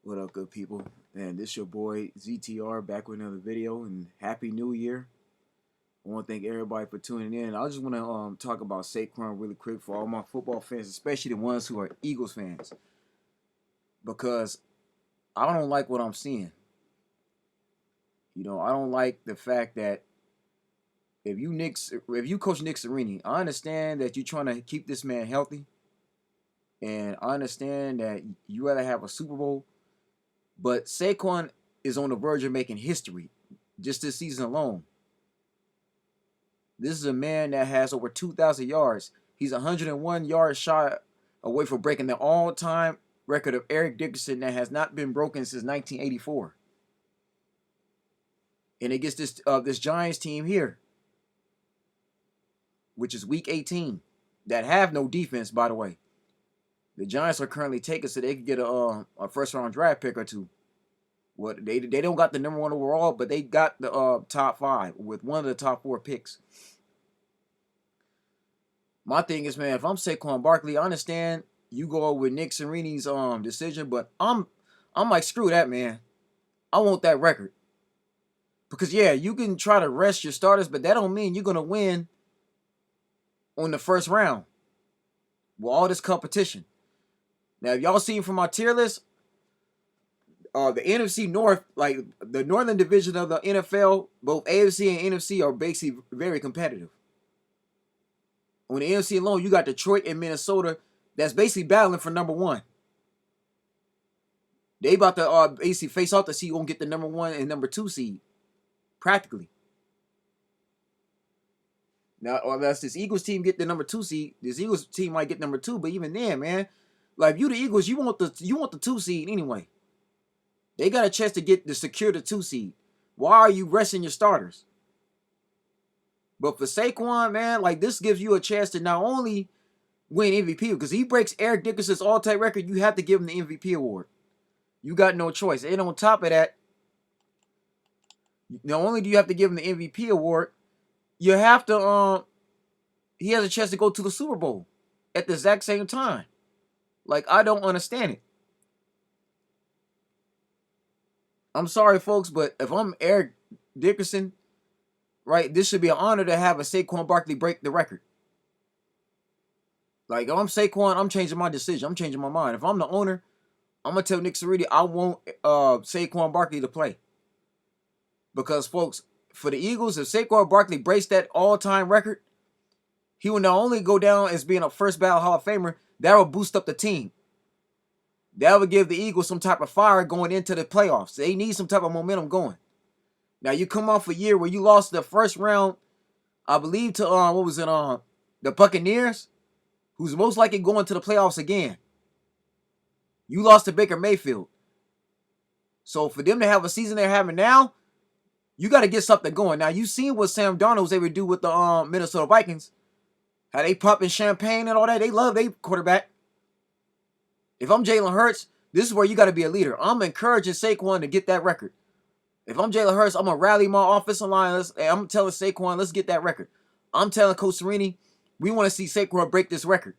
What up, good people? And this your boy ZTR back with another video. And happy New Year! I want to thank everybody for tuning in. I just want to talk about Saquon really quick for all my football fans, especially the ones who are Eagles fans, because I don't like what I'm seeing. I don't like the fact that if you coach Nick Sirianni, I understand that you're trying to keep this man healthy, and I understand that you rather have a Super Bowl. But Saquon is on the verge of making history just this season alone. This is a man that has over 2,000 yards. He's 101 yards shy away from breaking the all-time record of Eric Dickerson that has not been broken since 1984. And it gets this Giants team here, which is Week 18, that have no defense, by the way. The Giants are currently taken so they can get a first-round draft pick or two. They don't got the number 1 overall, but they got the top 5 with one of the top 4 picks. My thing is, man, if I'm Saquon Barkley, I understand you go with Nick Sirianni's decision, but I'm like, screw that, man. I want that record. Because yeah, you can try to rest your starters, but that don't mean you're gonna win on the first round with all this competition. Now, if y'all seen from my tier list, the NFC North, like the Northern Division of the NFL, both AFC and NFC are basically very competitive. On the NFC alone, you got Detroit and Minnesota that's basically battling for number 1. They about to basically face off to see who gonna get the number 1 and number 2 seed, practically. Now, unless this Eagles team get the number 2 seed, this Eagles team might get number 2. But even then, man, like if you the Eagles, you want the 2 seed anyway. They got a chance to secure the 2 seed. Why are you resting your starters? But for Saquon, man, like this gives you a chance to not only win MVP, because he breaks Eric Dickerson's all-time record, you have to give him the MVP award. You got no choice. And on top of that, not only do you have to give him the MVP award, you have to he has a chance to go to the Super Bowl at the exact same time. Like, I don't understand it. I'm sorry, folks, but if I'm Eric Dickerson, right, this should be an honor to have a Saquon Barkley break the record. Like, if I'm Saquon, I'm changing my decision. I'm changing my mind. If I'm the owner, I'm going to tell Nick Sirianni I want Saquon Barkley to play. Because, folks, for the Eagles, if Saquon Barkley breaks that all-time record, he will not only go down as being a first ballot Hall of Famer, that will boost up the team. That would give the Eagles some type of fire going into the playoffs. They need some type of momentum going. Now, you come off a year where you lost the first round, I believe, to the Buccaneers, who's most likely going to the playoffs again. You lost to Baker Mayfield. So for them to have a season they're having now, you got to get something going. Now, you seen what Sam Darnold was able to do with the Minnesota Vikings. How they popping champagne and all that. They love their quarterback. If I'm Jalen Hurts, this is where you got to be a leader. I'm encouraging Saquon to get that record. If I'm Jalen Hurts, I'm going to rally my offensive line. I'm telling Saquon, let's get that record. I'm telling Coach Sirianni, we want to see Saquon break this record.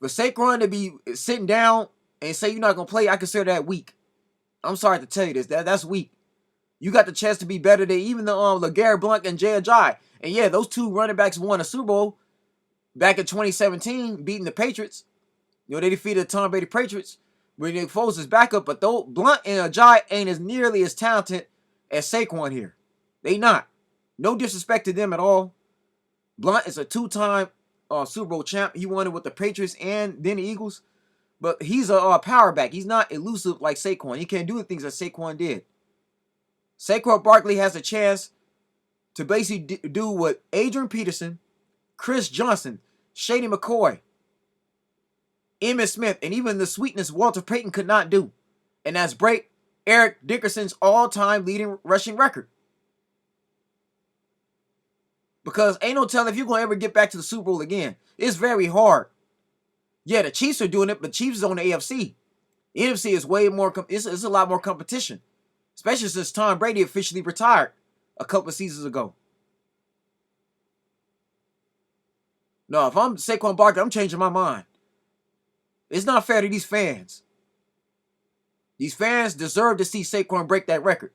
For Saquon to be sitting down and say you're not going to play, I consider that weak. I'm sorry to tell you this. That's weak. You got the chance to be better than even the LeGarrette Blount and Jay Ajayi. And yeah, those 2 running backs won a Super Bowl back in 2017, beating the Patriots. They defeated the Tom Brady Patriots when Nick Foles is backup. But though Blount and Ajayi ain't as nearly as talented as Saquon here. They not. No disrespect to them at all. Blount is a 2-time Super Bowl champ. He won it with the Patriots and then the Eagles. But he's a power back. He's not elusive like Saquon. He can't do the things that Saquon did. Saquon Barkley has a chance to basically do what Adrian Peterson, Chris Johnson, Shady McCoy, Emmitt Smith, and even the sweetness Walter Payton could not do. And that's break Eric Dickerson's all-time leading rushing record. Because ain't no telling if you're going to ever get back to the Super Bowl again. It's very hard. Yeah, the Chiefs are doing it, but Chiefs is on the AFC. The NFC is way more, it's a lot more competition. Especially since Tom Brady officially retired a couple of seasons ago. No, if I'm Saquon Barkley, I'm changing my mind. It's not fair to these fans. These fans deserve to see Saquon break that record.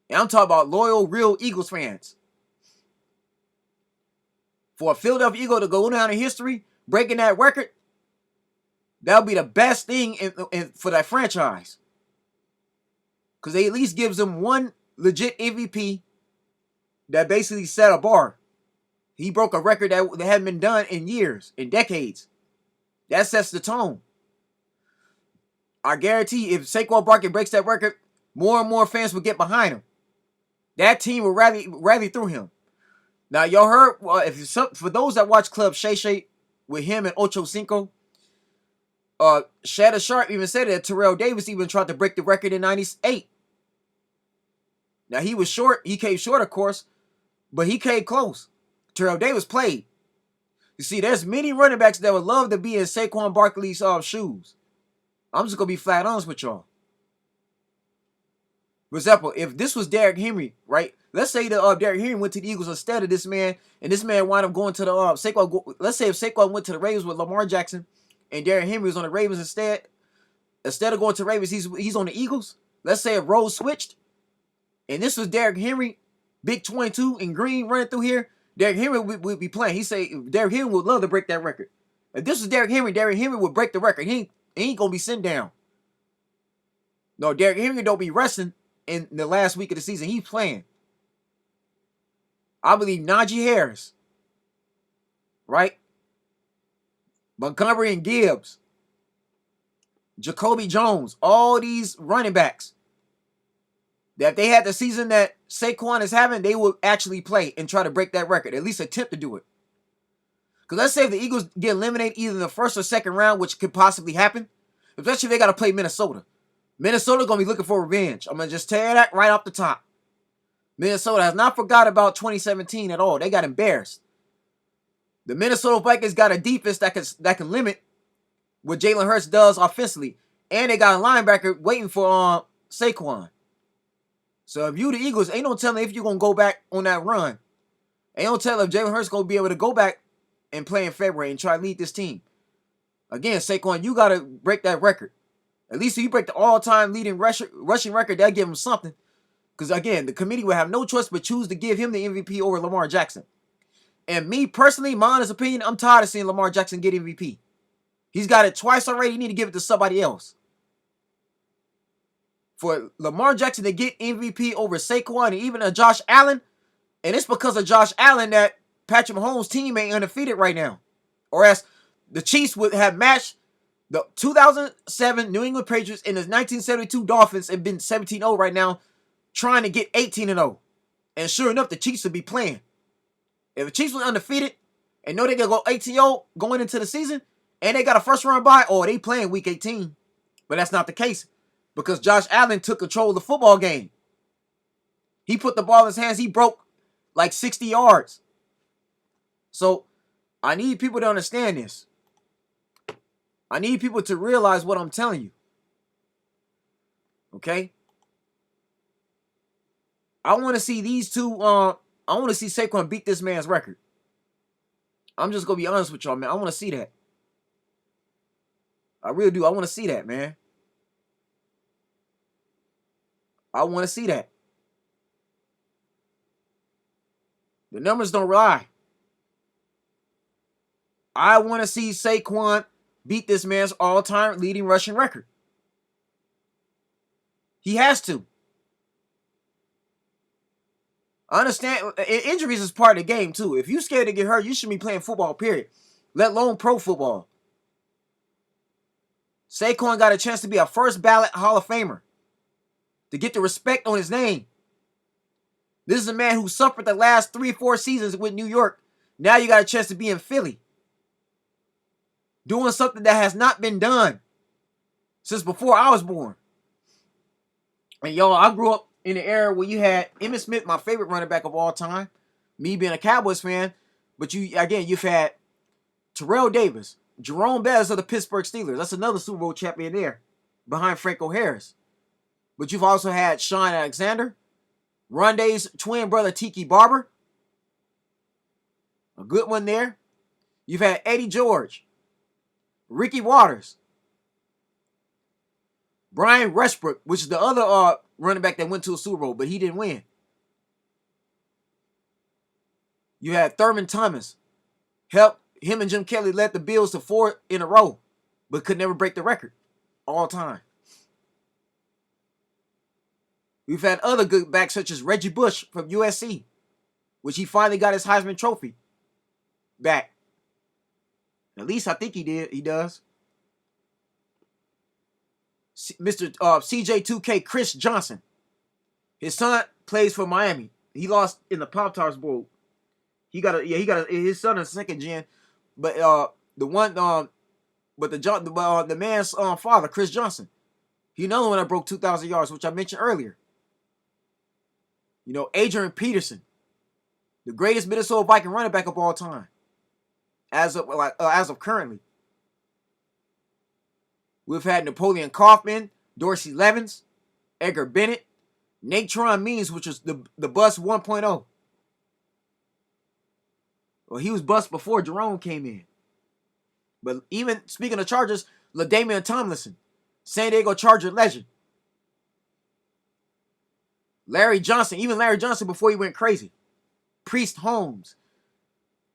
And I'm talking about loyal, real Eagles fans. For a Philadelphia Eagle to go down in history, breaking that record, that'll be the best thing for that franchise. Because they at least gives them one legit MVP that basically set a bar. He broke a record that hadn't been done in years, in decades. That sets the tone. I guarantee if Saquon Barkley breaks that record, more and more fans will get behind him. That team will rally through him. Now, y'all heard, for those that watch Club Shay Shay with him and Ocho Cinco, Shadow Sharp even said that Terrell Davis even tried to break the record in 98. Now, he was short. He came short, of course, but he came close. Terrell Davis played. You see, there's many running backs that would love to be in Saquon Barkley's shoes. I'm just going to be flat honest with y'all. For example, if this was Derrick Henry, right? Let's say that Derrick Henry went to the Eagles instead of this man, and this man wound up going to the Saquon. Let's say if Saquon went to the Ravens with Lamar Jackson, and Derrick Henry was on the Ravens instead. Instead of going to Ravens, he's on the Eagles. Let's say if roles switched, and this was Derrick Henry, big 22 in green running through here. Derrick Henry would be playing. He say Derrick Henry would love to break that record. If this was Derrick Henry would break the record. He ain't gonna be sitting down. No, Derrick Henry don't be resting in the last week of the season. He's playing. I believe Najee Harris, right? Montgomery and Gibbs, Jacoby Jones, all these running backs, that if they had the season that Saquon is having, they would actually play and try to break that record, at least attempt to do it. Because let's say if the Eagles get eliminated either in the first or second round, which could possibly happen, especially if they got to play Minnesota. Minnesota going to be looking for revenge. I'm going to just tell you that right off the top. Minnesota has not forgot about 2017 at all. They got embarrassed. The Minnesota Vikings got a defense that can limit what Jalen Hurts does offensively. And they got a linebacker waiting for Saquon. So if you the Eagles, ain't no telling if you're going to go back on that run. Ain't no telling if Jalen Hurts going to be able to go back and play in February and try to lead this team. Again, Saquon, you got to break that record. At least if you break the all-time leading rushing record, that'll give him something. Because, again, the committee will have no choice but choose to give him the MVP over Lamar Jackson. And me, personally, my honest opinion, I'm tired of seeing Lamar Jackson get MVP. He's got it twice already. You need to give it to somebody else. For Lamar Jackson to get MVP over Saquon and even Josh Allen, and it's because of Josh Allen that Patrick Mahomes' team ain't undefeated right now. Or as the Chiefs would have matched the 2007 New England Patriots and the 1972 Dolphins and been 17-0 right now, trying to get 18-0. And sure enough, the Chiefs would be playing. If the Chiefs were undefeated and know they can go 18-0 going into the season, and they got a first round bye, they playing week 18. But that's not the case because Josh Allen took control of the football game. He put the ball in his hands. He broke like 60 yards. So I need people to understand this. I need people to realize what I'm telling you. Okay? I want to see these two, I want to see Saquon beat this man's record. I'm just going to be honest with y'all, man. I want to see that. I really do. I want to see that, man. I want to see that. The numbers don't lie. I want to see Saquon beat this man's all-time leading rushing record. He has to. I understand injuries is part of the game, too. If you're scared to get hurt, you shouldn't be playing football, period. Let alone pro football. Saquon got a chance to be a first ballot Hall of Famer. To get the respect on his name. This is a man who suffered the last 3 or 4 seasons with New York. Now you got a chance to be in Philly. Doing something that has not been done since before I was born. And y'all, I grew up in the era where you had Emmitt Smith, my favorite running back of all time. Me being a Cowboys fan. But you've had Terrell Davis, Jerome Bettis of the Pittsburgh Steelers. That's another Super Bowl champion there. Behind Franco Harris. But you've also had Sean Alexander. Rondé's twin brother Tiki Barber. A good one there. You've had Eddie George. Ricky Waters. Brian Westbrook, which is the other running back that went to a Super Bowl, but he didn't win. You had Thurman Thomas. Him and Jim Kelly led the Bills to 4 in a row, but could never break the record all time. We've had other good backs such as Reggie Bush from USC, which he finally got his Heisman Trophy back. At least I think he did. He does. Mr. CJ2K Chris Johnson. His son plays for Miami. He lost in the Pop-Tarts Bowl. His son is second gen, but the man's father, Chris Johnson, he another one that broke 2,000 yards, which I mentioned earlier. You know, Adrian Peterson, the greatest Minnesota Viking running back of all time, as of currently. We've had Napoleon Kaufman, Dorsey Levens, Edgar Bennett, Natron Means, which was the bust 1.0. Well, he was bust before Jerome came in. But even speaking of Chargers, LaDainian Tomlinson, San Diego Charger legend. Larry Johnson before he went crazy. Priest Holmes.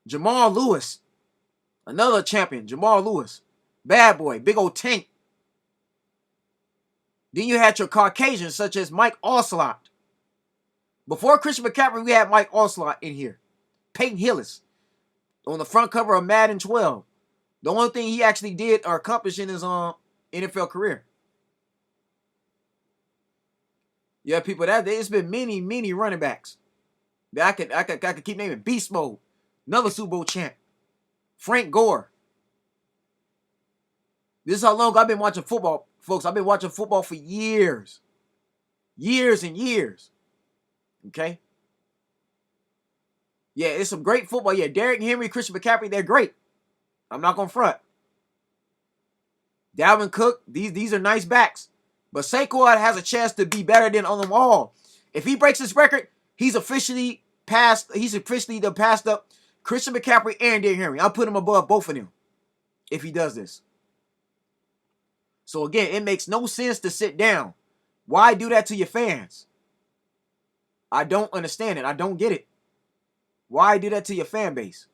Jamal Lewis, another champion, Jamal Lewis. Bad boy, big old tank. Then you had your Caucasians such as Mike Ocelot. Before Christian McCaffrey, we had Mike Ocelot in here. Peyton Hillis on the front cover of Madden 12. The only thing he actually did or accomplished in his NFL career. Yeah, people, it's been many running backs that I could keep naming. Beast Mode, another Super Bowl champ. Frank Gore. This is how long I've been watching football, folks. I've been watching football for years. Years and years. Okay? Yeah, it's some great football. Yeah, Derrick Henry, Christian McCaffrey, they're great. I'm not going to front. Dalvin Cook, these are nice backs. But Saquon has a chance to be better than on them all. If he breaks his record, he's officially passed up Christian McCaffrey and Derrick Henry. I'll put him above both of them if he does this. So again, it makes no sense to sit down. Why do that to your fans? I don't understand it. I don't get it. Why do that to your fan base?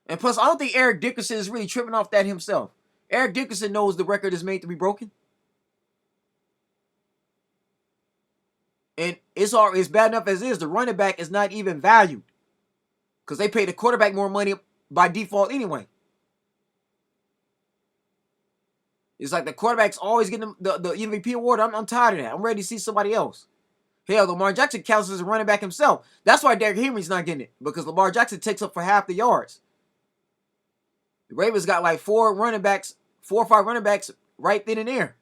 And plus, I don't think Eric Dickerson is really tripping off that himself. Eric Dickerson knows the record is made to be broken. And it's bad enough as is. The running back is not even valued. Because they pay the quarterback more money by default anyway. It's like the quarterback's always getting the MVP award. I'm tired of that. I'm ready to see somebody else. Hell, Lamar Jackson counts as a running back himself. That's why Derrick Henry's not getting it. Because Lamar Jackson takes up for half the yards. The Ravens got like 4 or 5 running backs right then and there.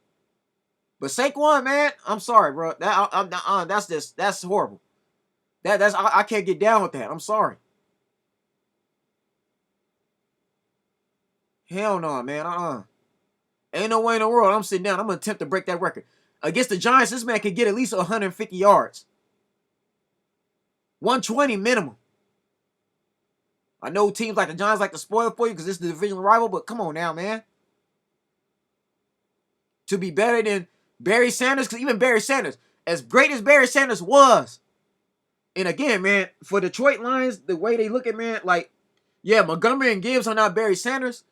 But Saquon, man, I'm sorry, bro. That's horrible. I can't get down with that. I'm sorry. Hell no, man. Ain't no way in the world I'm sitting down. I'm going to attempt to break that record. Against the Giants, this man could get at least 150 yards. 120 minimum. I know teams like the Giants like to spoil it for you because this is the divisional rival, but come on now, man. To be better than Barry Sanders, because even Barry Sanders, as great as Barry Sanders was, and again, man, for Detroit Lions, the way they look at, man, like, yeah, Montgomery and Gibbs are not Barry Sanders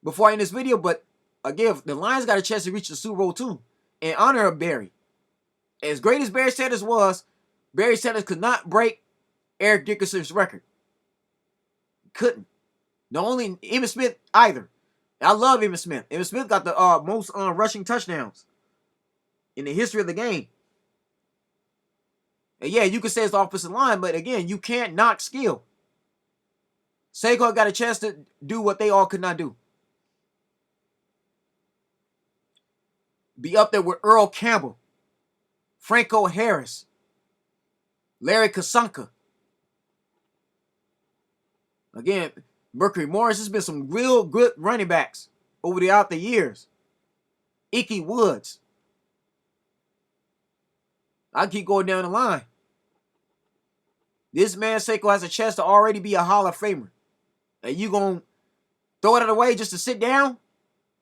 before I end this video, but again, the Lions got a chance to reach the Super Bowl too in honor of Barry. As great as Barry Sanders was, Barry Sanders could not break Eric Dickerson's record. Couldn't. Not only Emmitt Smith either. I love Emmitt Smith. Emmitt Smith got the most rushing touchdowns in the history of the game. And yeah, you could say it's the offensive line, but again, you can't knock skill. Saquon got a chance to do what they all could not do. Be up there with Earl Campbell, Franco Harris, Larry Kasanka. Again, Mercury Morris has been some real good running backs over the years. Icky Woods. I keep going down the line. This man Saquon has a chance to already be a Hall of Famer. And you gonna throw it away just to sit down?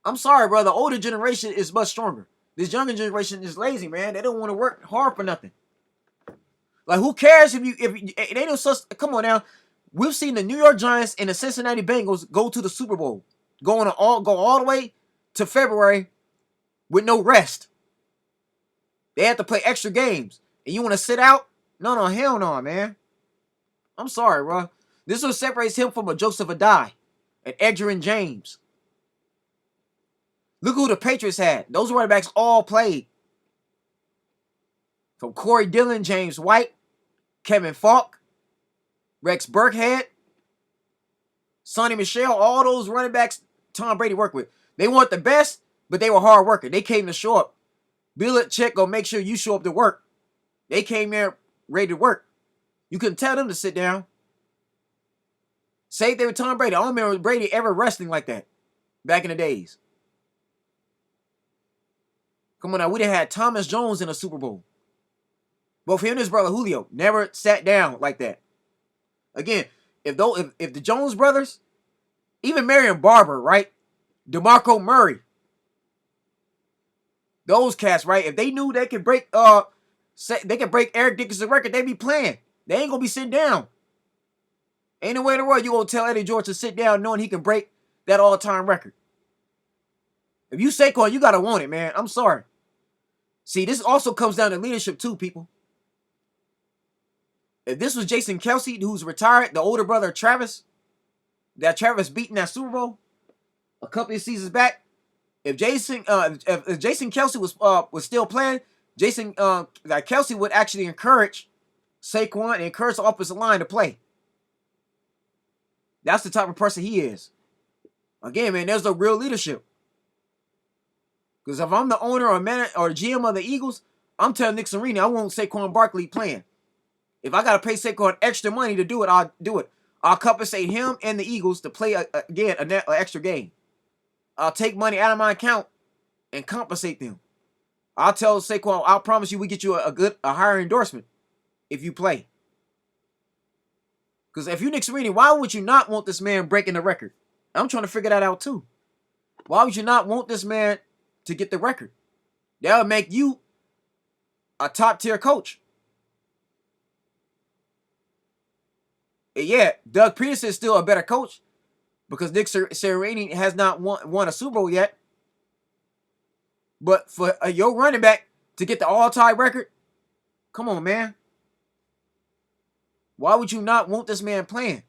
I'm sorry, bro. The older generation is much stronger. This younger generation is lazy, man. They don't want to work hard for nothing. Like, who cares if they don't? Come on now. We've seen the New York Giants and the Cincinnati Bengals go to the Super Bowl, go all the way to February with no rest. They have to play extra games, and you want to sit out? No, hell no, man. I'm sorry, bro. This is what separates him from a Joseph Adai, and Edgerrin James. Look who the Patriots had. Those running backs all played. From Corey Dillon, James White, Kevin Falk, Rex Burkhead, Sonny Michel, all those running backs Tom Brady worked with. They weren't the best, but they were hard workers. They came to show up. Belichick gonna make sure you show up to work. They came there ready to work. You couldn't tell them to sit down. Same thing with Tom Brady. I don't remember Brady ever resting like that back in the days. Come on now, we done had Thomas Jones in a Super Bowl. Both him and his brother Julio never sat down like that. Again, if the Jones brothers, even Marion Barber, right? DeMarco Murray, those cats, right? If they knew they could break Eric Dickerson's record, they'd be playing. They ain't gonna be sitting down. Ain't no way in the world you gonna tell Eddie George to sit down knowing he can break that all-time record. If you Saquon, you gotta want it, man. I'm sorry. See, this also comes down to leadership too, people. If this was Jason Kelce, who's retired, the older brother of Travis, that Travis beat in that Super Bowl a couple of seasons back, if Jason Kelce was still playing, Kelce would actually encourage Saquon and encourage the offensive line to play. That's the type of person he is. Again, man, there's no real leadership. Because if I'm the owner or GM of the Eagles, I'm telling Nick Sirianni I want Saquon Barkley playing. If I got to pay Saquon extra money to do it, I'll do it. I'll compensate him and the Eagles to play, an extra game. I'll take money out of my account and compensate them. I'll tell Saquon, I'll promise you we get you a higher endorsement if you play. Because if you're Nick Sirianni, why would you not want this man breaking the record? I'm trying to figure that out too. Why would you not want this man to get the record? That would make you a top-tier coach. And yeah, Doug Peterson is still a better coach because Nick Sirianni has not won a Super Bowl yet. But for your running back to get the all-time record, come on, man. Why would you not want this man playing?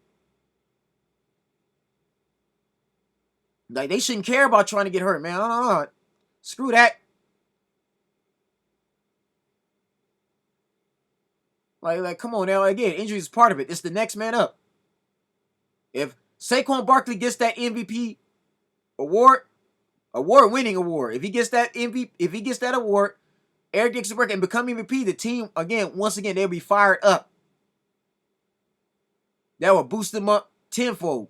Like, they shouldn't care about trying to get hurt, man. No. Screw that. Like, come on now. Again, injury is part of it. It's the next man up. If Saquon Barkley gets that MVP award-winning award, if he gets that award, Eric Dickerson and become MVP, the team, once again, they'll be fired up. That will boost them up tenfold.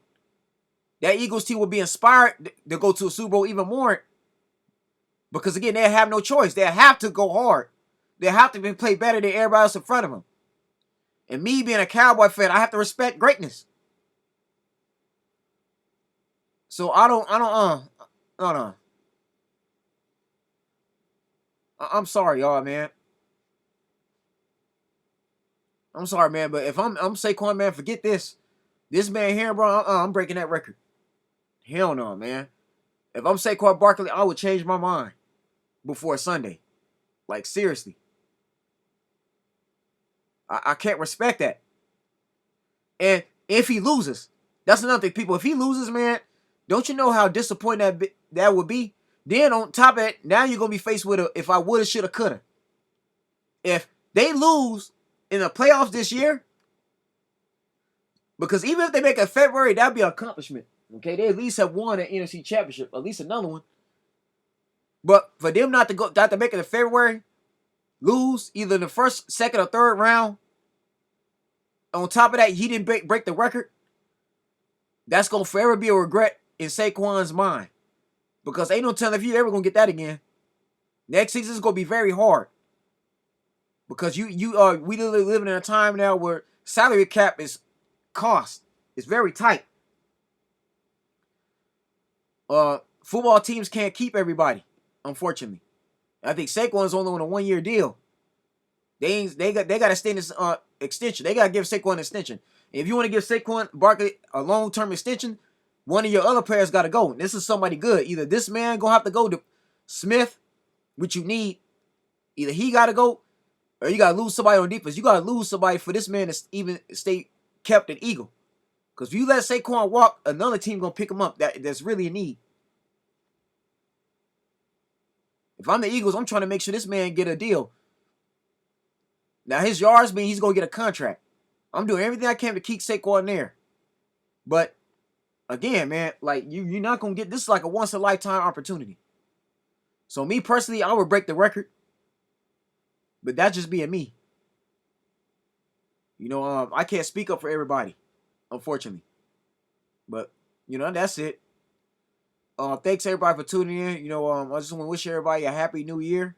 That Eagles team will be inspired to go to a Super Bowl even more. Because, again, they'll have no choice. They'll have to go hard. They'll have to play better than everybody else in front of them. And me being a Cowboy fan, I have to respect greatness. So no. I'm sorry, y'all, man. I'm sorry, man, but if I'm Saquon, man, forget this. This man here, bro, I'm breaking that record. Hell no, man. If I'm Saquon Barkley, I would change my mind before Sunday. Like, seriously. I can't respect that. And if he loses, that's another thing, people. If he loses, man, don't you know how disappointing that would be? Then on top of it, now you're going to be faced with if I woulda, shoulda, coulda. If they lose in the playoffs this year, because even if they make it February, that'd be an accomplishment. Okay, they at least have won an NFC championship, at least another one. But for them not to make it in February, lose either in the first, second, or third round, on top of that, he didn't break the record, that's going to forever be a regret in Saquon's mind. Because ain't no telling if you ever going to get that again. Next season is going to be very hard. Because we literally living in a time now where salary cap is cost. It's very tight. For Football teams can't keep everybody, unfortunately. I think Saquon's only on a 1-year deal. They got to stay in this extension. They got to give Saquon an extension. If you want to give Saquon Barkley a long-term extension, one of your other players got to go. And this is somebody good. Either this man gonna have to go to Smith, which you need. Either he got to go, or you got to lose somebody on defense. You got to lose somebody for this man to even stay kept an Eagle. Because if you let Saquon walk, another team gonna pick him up. That's really a need. If I'm the Eagles, I'm trying to make sure this man get a deal. Now, his yards mean he's going to get a contract. I'm doing everything I can to keep Saquon there. But, again, man, like, you're not going to get... This is like a once-in-a-lifetime opportunity. So, me, personally, I would break the record. But that's just being me. You know, I can't speak up for everybody, unfortunately. But, you know, that's it. Thanks, everybody, for tuning in. You know, I just want to wish everybody a happy new year.